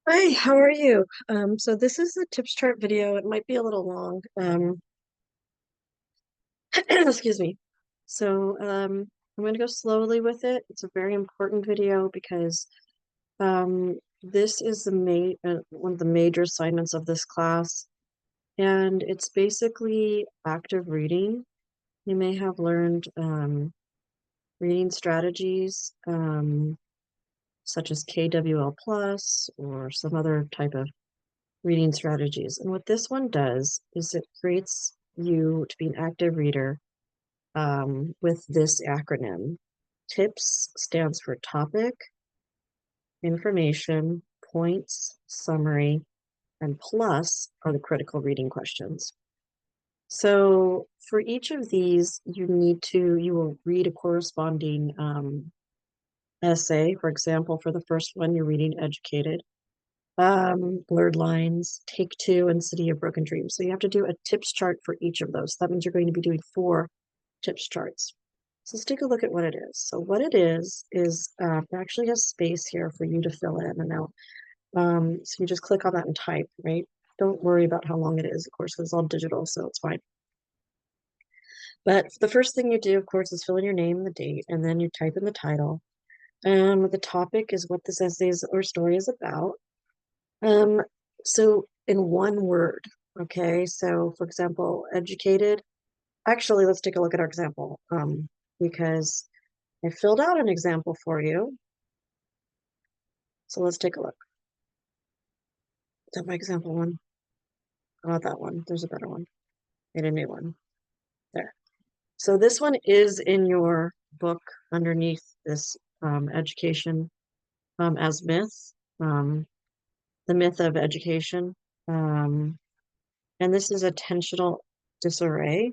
Hi, how are you? So this is the tips chart video. It might be a little long. Excuse me. I'm going to go slowly with it. It's a very important video because this is the one of the major assignments of this class, and it's basically active reading. You may have learned reading strategies such as KWL plus or some other type of reading strategies. And what this one does is it creates you to be an active reader with this acronym. TIPS stands for topic, information, points, summary, and plus are the critical reading questions. So for each of these, you will read a corresponding essay. For example, for the first one, you're reading Educated. Blurred Lines, Take Two, and City of Broken Dreams. So you have to do a tips chart for each of those. That means you're going to be doing 4 tips charts. So let's take a look at what it is. So what it is it actually has space here for you to fill in and out. So you just click on that and type, right? Don't worry about how long it is, of course, because it's all digital, so it's fine. But the first thing you do, of course, is fill in your name and the date, and then you type in the title. The topic is what this essay or story is about. Um, so in one word, okay, so for example, educated. Actually, let's take a look at our example, because I filled out an example for you. So let's take a look. Is that my example one? Not that one. There's a better one. Made a new one. There. So this one is in your book underneath this education as myth, um, the myth of education. Um, and this is attentional disarray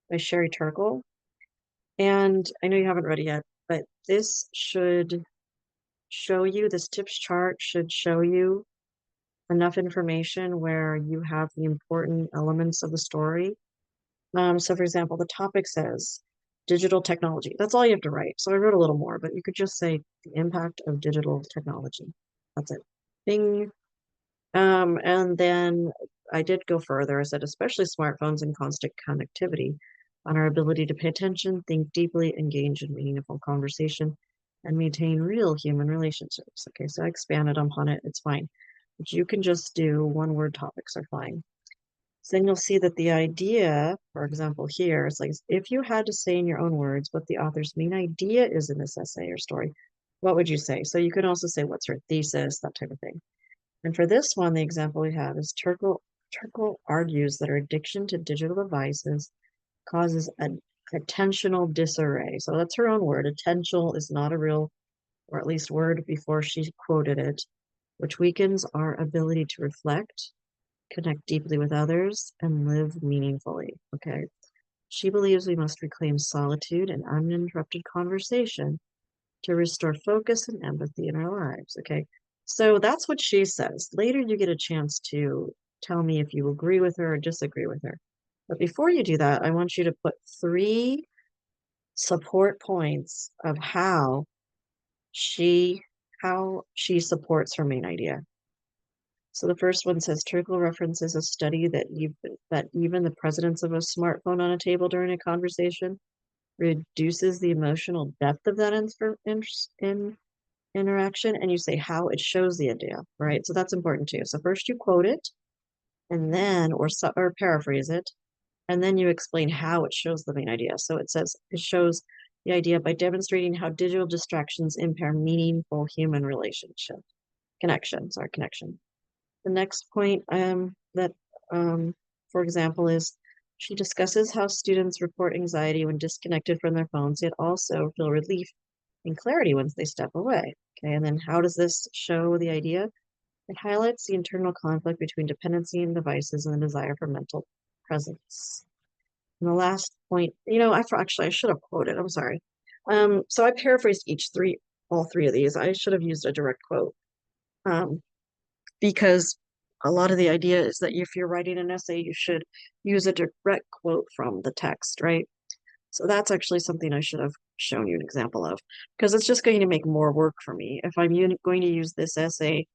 by Sherry Turkle. And I know you haven't read it yet, but this tips chart should show you enough information where you have the important elements of the story. So for example, the topic says digital technology. That's all you have to write. So I wrote a little more, but you could just say the impact of digital technology. That's it. Bing. And then I did go further. I said, especially smartphones and constant connectivity on our ability to pay attention, think deeply, engage in meaningful conversation, and maintain real human relationships. Okay, so I expanded upon it. It's fine. But you can just do one word topics are fine. So then you'll see that the idea, for example, here is like if you had to say in your own words what the author's main idea is in this essay or story, what would you say? So you can also say what's her thesis, that type of thing. And for this one, the example we have is Turkle argues that our addiction to digital devices causes an attentional disarray. So that's her own word. Attentional is not a real, or at least word before she quoted it, which weakens our ability to reflect, connect deeply with others, and live meaningfully. Okay. She believes we must reclaim solitude and uninterrupted conversation to restore focus and empathy in our lives. Okay. So that's what she says. Later, you get a chance to tell me if you agree with her or disagree with her. But before you do that, I want you to put 3 support points of she how she supports her main idea. So the first one says Turkle references a study that even the presence of a smartphone on a table during a conversation reduces the emotional depth of that interaction, and you say how it shows the idea, right? So that's important too. So first you quote it, and then or paraphrase it, and then you explain how it shows the main idea. So it says it shows the idea by demonstrating how digital distractions impair meaningful human connection. The next point that, for example, is she discusses how students report anxiety when disconnected from their phones, yet also feel relief and clarity once they step away. Okay, and then how does this show the idea? It highlights the internal conflict between dependency and devices and the desire for mental presence. And the last point, I should have quoted. I'm sorry. So I paraphrased all three of these. I should have used a direct quote. Because a lot of the idea is that if you're writing an essay, you should use a direct quote from the text, right? So that's actually something I should have shown you an example of, because it's just going to make more work for me. If I'm going to use this essay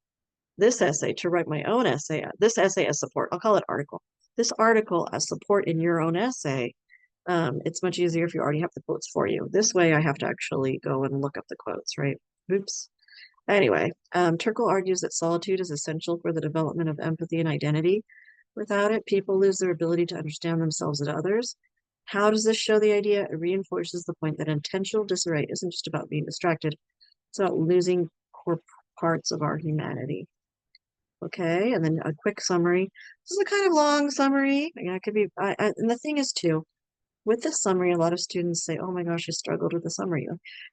this essay to write my own essay, this essay as support. I'll call it article. This article as support in your own essay. It's much easier if you already have the quotes for you. This way I have to actually go and look up the quotes, right? Oops. Anyway, Turkle argues that solitude is essential for the development of empathy and identity. Without it, people lose their ability to understand themselves and others. How does this show the idea? It reinforces the point that intentional disarray isn't just about being distracted, it's about losing core parts of our humanity. Okay, and then a quick summary. This is a kind of long summary. It could be, and the thing is too, with this summary, a lot of students say, oh my gosh, I struggled with the summary.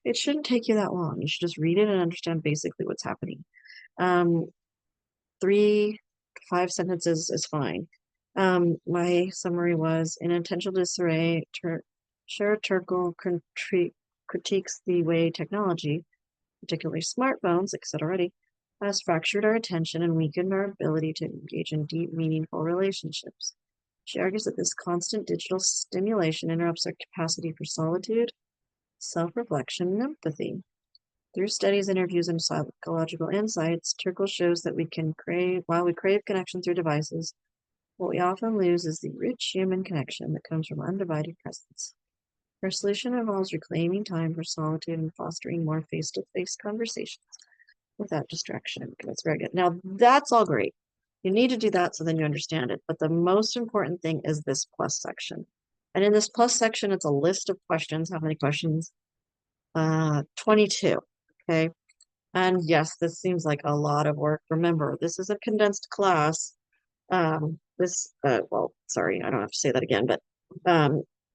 It shouldn't take you that long. You should just read it and understand basically what's happening. 3 to 5 sentences is fine. My summary was, in intentional disarray, Shara Turkle critiques the way technology, particularly smartphones, like I said already, has fractured our attention and weakened our ability to engage in deep, meaningful relationships. She argues that this constant digital stimulation interrupts our capacity for solitude, self-reflection, and empathy. Through studies, interviews, and psychological insights, Turkle shows that while we crave connection through devices, what we often lose is the rich human connection that comes from undivided presence. Her solution involves reclaiming time for solitude and fostering more face-to-face conversations without distraction. That's very good. Now, that's all great. You need to do that so then you understand it. But the most important thing is this plus section. And in this plus section, it's a list of questions. How many questions? 22. Okay. And yes, this seems like a lot of work. Remember, this is a condensed class. Well, sorry, I don't have to say that again, but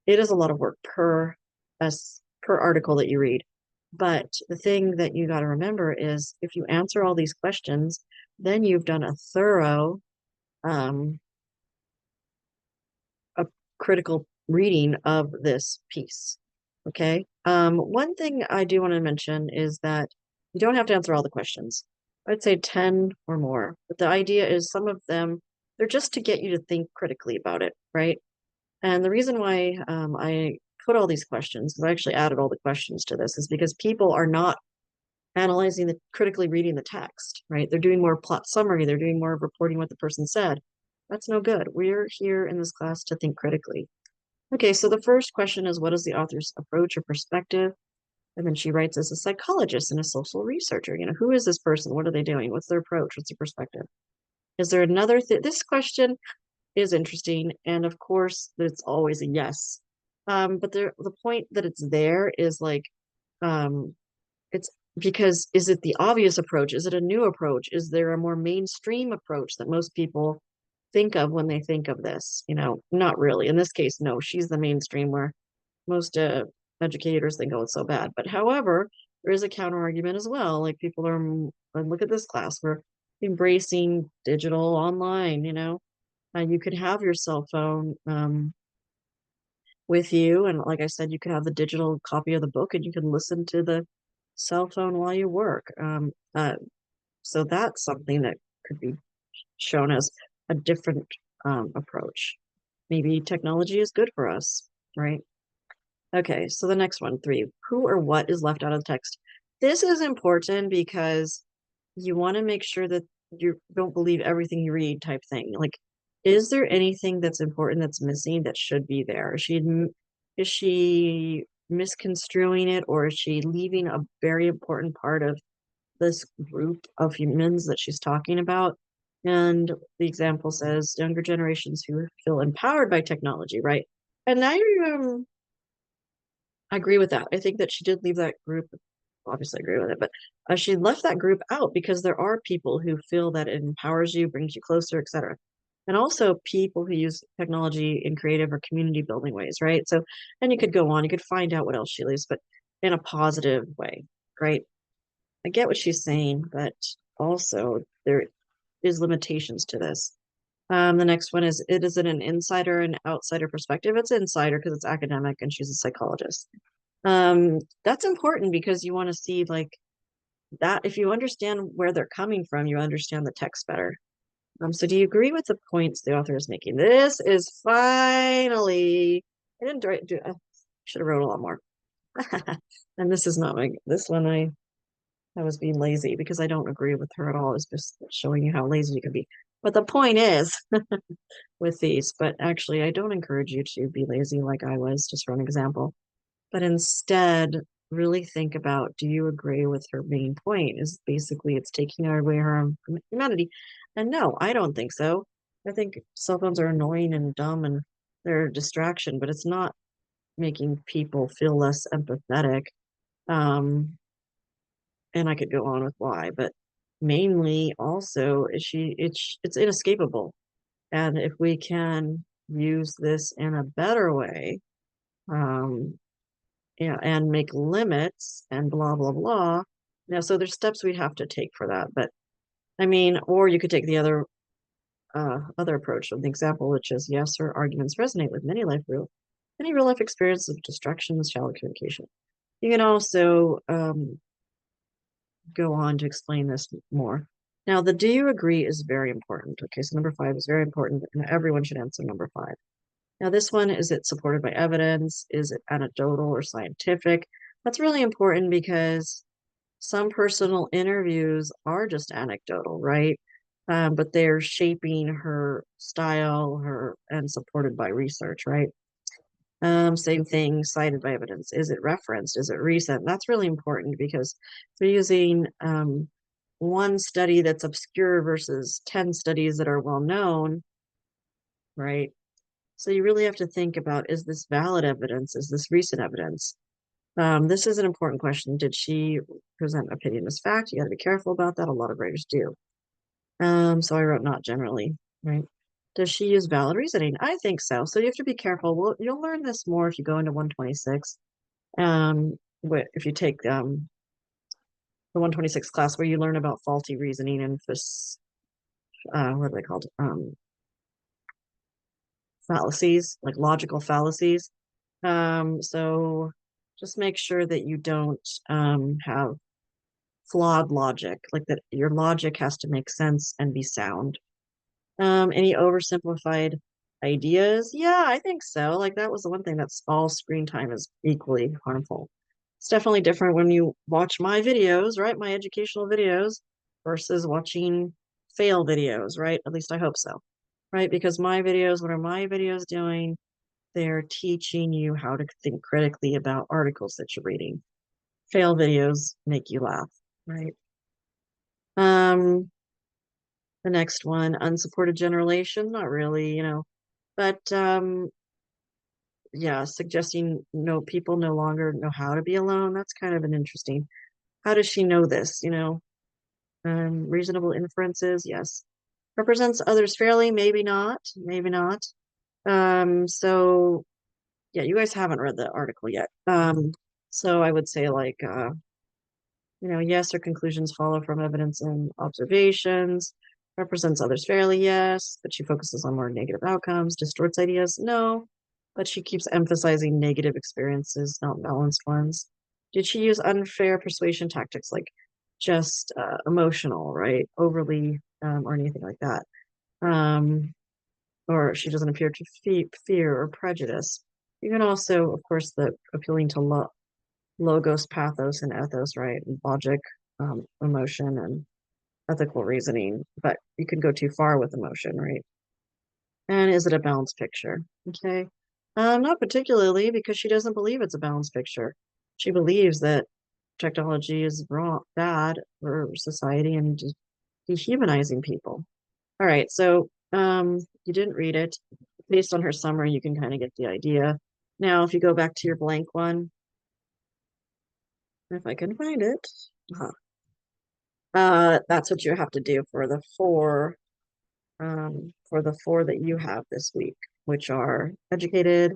it is a lot of work per article that you read. But the thing that you got to remember is if you answer all these questions, then you've done a thorough, a critical reading of this piece. Okay. One thing I do want to mention is that you don't have to answer all the questions. I'd say 10 or more. But the idea is some of them, they're just to get you to think critically about it, right? And the reason why I put all these questions, because I actually added all the questions to this, is because people are not analyzing critically reading the text, right? They're doing more plot summary. They're doing more of reporting what the person said. That's no good. We're here in this class to think critically. Okay, so the first question is, what is the author's approach or perspective? And then she writes as a psychologist and a social researcher. Who is this person? What are they doing? What's their approach? What's their perspective? Is there another thing? This question is interesting. And of course, it's always a yes. But the point that it's there is like, it's because is it the obvious approach? Is it a new approach? Is there a more mainstream approach that most people think of when they think of this? Not really. In this case, no, she's the mainstream where most educators think, oh, it's so bad. But however, there is a counter argument as well. Like people are, look at this class, we're embracing digital online, you could have your cell phone with you. And like I said, you could have the digital copy of the book and you can listen to the cell phone while you work. So that's something that could be shown as a different approach. Maybe technology is good for us, right? Okay, so the next one, 3. Who or what is left out of the text? This is important because you want to make sure that you don't believe everything you read type thing. Like, is there anything that's important that's missing that should be there? Is she misconstruing it, or is she leaving a very important part of this group of humans that she's talking about? And the example says younger generations who feel empowered by technology, right? And I agree with that. I think that she did leave that group. Obviously, I agree with it, but she left that group out because there are people who feel that it empowers you, brings you closer, etc. And also people who use technology in creative or community building ways, right? So, and you could go on, you could find out what else she leaves, but in a positive way, right? I get what she's saying, but also there is limitations to this. The next one is, it is it an insider and outsider perspective? It's insider because it's academic and she's a psychologist. That's important because you want to see like that. If you understand where they're coming from, you understand the text better. So do you agree with the points the author is making? This is finally, I didn't do, I should have wrote a lot more. And this is not this one I was being lazy because I don't agree with her at all. It's just showing you how lazy you can be. But the point is with these, but actually, I don't encourage you to be lazy like I was, just for an example. But instead, really think about, do you agree with her main point? Is basically it's taking away her humanity. And no, I don't think so. I think cell phones are annoying and dumb and they're a distraction, but it's not making people feel less empathetic. Um, and I could go on with why, but mainly also is it's inescapable. And if we can use this in a better way, um, yeah, and make limits and blah blah blah. Now, so there's steps we have to take for that. But I mean, or you could take the other approach of the example, which is yes, her arguments resonate with many real life experiences of distractions, shallow communication. You can also go on to explain this more. Now, the do you agree is very important. Okay, so number five is very important, and everyone should answer number five. Now, this one, is it supported by evidence? Is it anecdotal or scientific? That's really important because some personal interviews are just anecdotal, right? But they're shaping her style, her and supported by research, right? Same thing, cited by evidence. Is it referenced? Is it recent? That's really important because if you're using one study that's obscure versus 10 studies that are well known, right? So you really have to think about, is this valid evidence? Is this recent evidence? This is an important question. Did she present opinion as fact? You got to be careful about that. A lot of writers do. So I wrote not generally, right? Does she use valid reasoning? I think so. So you have to be careful. Well, you'll learn this more if you go into 126. If you take the 126 class where you learn about faulty reasoning and what are they called? Fallacies, like logical fallacies. So just make sure that you don't have flawed logic, like that your logic has to make sense and be sound. Any oversimplified ideas? Yeah, I think so. Like that was the one thing that's all screen time is equally harmful. It's definitely different when you watch my videos, right? My educational videos versus watching fail videos, right? At least I hope so, right? Because my videos, what are my videos doing? They're teaching you how to think critically about articles that you're reading. Fail videos make you laugh, right? Um, the next one, unsupported generation, not really, but yeah, suggesting no people no longer know how to be alone. That's kind of an interesting. How does she know this? Reasonable inferences, yes. Represents others fairly, maybe not, maybe not. So yeah, you guys haven't read the article yet. So I would say like yes, her conclusions follow from evidence and observations, represents others fairly, yes, but she focuses on more negative outcomes, distorts ideas, no, but she keeps emphasizing negative experiences, not balanced ones. Did she use unfair persuasion tactics like just emotional, right? Overly, or anything like that? Um, or she doesn't appear to fear or prejudice. You can also, of course, the appealing to logos, pathos, and ethos, right? And logic, emotion, and ethical reasoning. But you can go too far with emotion, right? And is it a balanced picture? Okay. Not particularly because she doesn't believe it's a balanced picture. She believes that technology is wrong, bad for society and dehumanizing people. All right. So you didn't read it. Based on her summary, you can kind of get the idea. Now, if you go back to your blank one, if I can find it, that's what you have to do for the four that you have this week, which are Educated,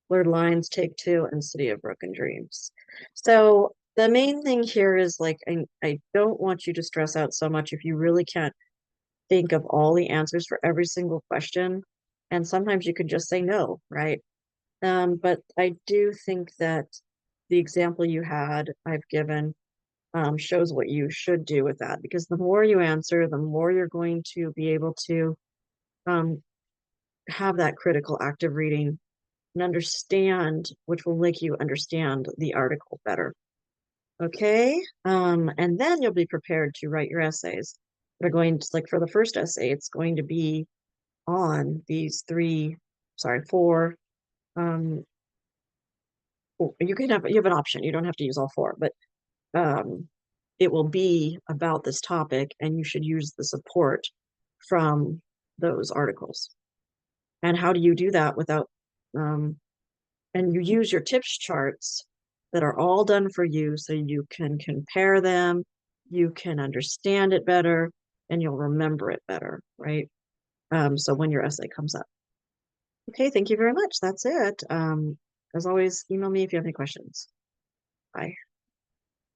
Blurred Lines, Take Two, and City of Broken Dreams. So the main thing here is like I don't want you to stress out so much if you really can't think of all the answers for every single question. And sometimes you could just say no, right? But I do think that the example you had, I've given, shows what you should do with that because the more you answer, the more you're going to be able to um, have that critical active reading and understand, which will make you understand the article better. Okay. And then you'll be prepared to write your essays. They're going to, like for the first essay, it's going to be on these four. Um, you have an option. You don't have to use all four, but um, it will be about this topic, and you should use the support from those articles. And how do you do that without, um, and you use your tips charts that are all done for you so you can compare them, you can understand it better, and you'll remember it better, right? So when your essay comes up. Okay, thank you very much. That's it. As always, email me if you have any questions. Bye.